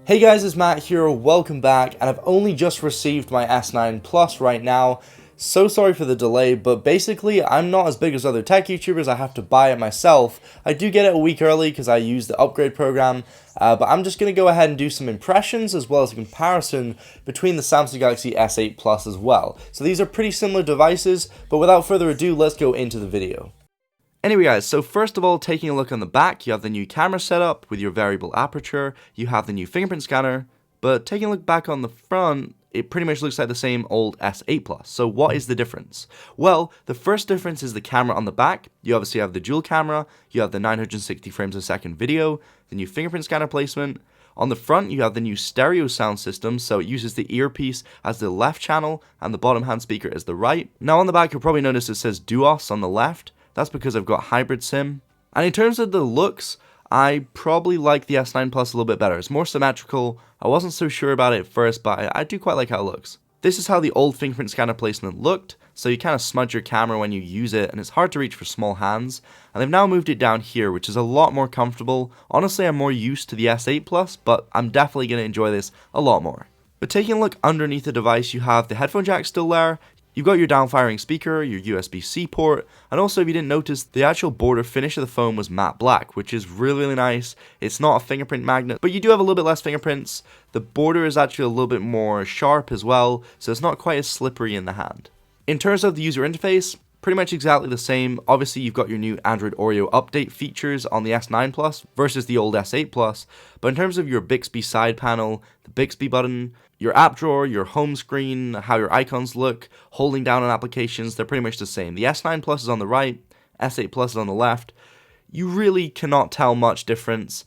Hey guys, it's Matt here, welcome back, and I've only just received my S9 Plus right now. So sorry for the delay, but basically I'm not as big as other tech YouTubers, I have to buy it myself. I do get it a week early because I use the upgrade program, but I'm just going to go ahead and do some impressions as well as a comparison between the Samsung Galaxy S8 Plus as well. So these are pretty similar devices, but without further ado, let's go into the video. Anyway guys, so first of all, taking a look on the back, you have the new camera setup with your variable aperture, you have the new fingerprint scanner, but taking a look back on the front, it pretty much looks like the same old S8 Plus. So what is the difference? Well, the first difference is the camera on the back. You obviously have the dual camera, you have the 960 frames a second video, the new fingerprint scanner placement. On the front, you have the new stereo sound system, so it uses the earpiece as the left channel and the bottom hand speaker as the right. Now on the back, you'll probably notice it says Duos on the left. That's because I've got hybrid SIM. And in terms of the looks, I probably like the S9 Plus a little bit better. It's more symmetrical. I wasn't so sure about it at first, but I do quite like how it looks. This is how the old fingerprint scanner placement looked, so you kind of smudge your camera when you use it, and it's hard to reach for small hands. And they've now moved it down here, which is a lot more comfortable. Honestly, I'm more used to the S8 Plus, but I'm definitely going to enjoy this a lot more. But taking a look underneath the device, you have the headphone jack still there. You've got your down-firing speaker, your USB-C port, and also if you didn't notice, the actual border finish of the phone was matte black, which is really nice. It's not a fingerprint magnet, but you do have a little bit less fingerprints. The border is actually a little bit more sharp as well, so it's not quite as slippery in the hand. In terms of the user interface, pretty much exactly the same. Obviously, you've got your new Android Oreo update features on the S9 Plus versus the old S8 Plus, but in terms of your Bixby side panel, the Bixby button, your app drawer, your home screen, how your icons look, holding down on applications, they're pretty much the same. The S9 Plus is on the right, S8 Plus is on the left. You really cannot tell much difference.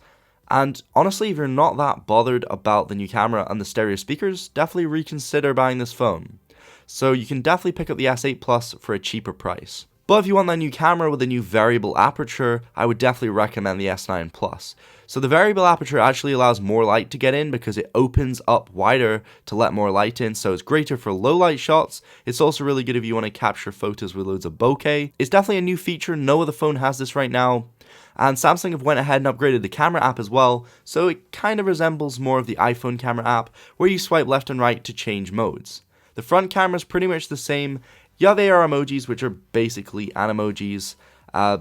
And honestly, if you're not that bothered about the new camera and the stereo speakers, definitely reconsider buying this phone. So you can definitely pick up the S8 Plus for a cheaper price. But if you want that new camera with a new variable aperture, I would definitely recommend the S9 Plus. So the variable aperture actually allows more light to get in because it opens up wider to let more light in, so it's greater for low light shots. It's also really good if you want to capture photos with loads of bokeh. It's definitely a new feature, no other phone has this right now. And Samsung have went ahead and upgraded the camera app as well, so it kind of resembles more of the iPhone camera app, where you swipe left and right to change modes. The front camera is pretty much the same. You have AR emojis, which are basically animojis.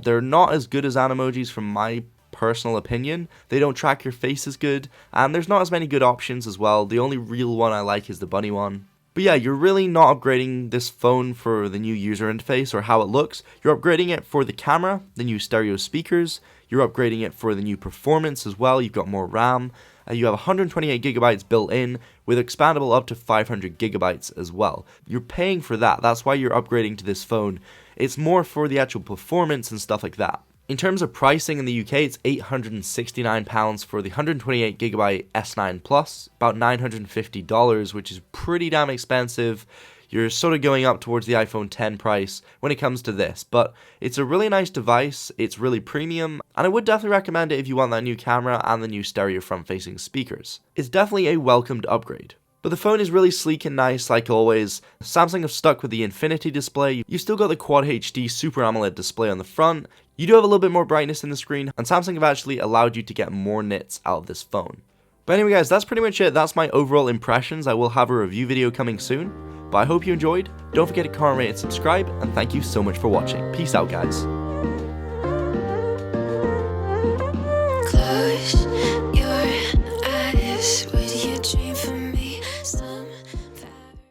They're not as good as animojis from my personal opinion. They don't track your face as good, and there's not as many good options as well. The only real one I like is the bunny one. But yeah, you're really not upgrading this phone for the new user interface or how it looks. You're upgrading it for the camera, the new stereo speakers. You're upgrading it for the new performance as well. You've got more RAM. You have 128 gigabytes built in with expandable up to 500 gigabytes as well. You're paying for that. That's why you're upgrading to this phone. It's more for the actual performance and stuff like that. In terms of pricing in the UK, it's £869 for the 128 gigabyte S9 Plus, about $950, which is pretty damn expensive. You're sort of going up towards the iPhone X price when it comes to this, but it's a really nice device, it's really premium, and I would definitely recommend it if you want that new camera and the new stereo front-facing speakers. It's definitely a welcomed upgrade. But the phone is really sleek and nice like always. Samsung have stuck with the Infinity display. You've still got the Quad HD Super AMOLED display on the front. You do have a little bit more brightness in the screen, and Samsung have actually allowed you to get more nits out of this phone. But anyway guys, that's pretty much it. That's my overall impressions. I will have a review video coming soon. But I hope you enjoyed. Don't forget to comment, rate, and subscribe, and thank you so much for watching. Peace out, guys.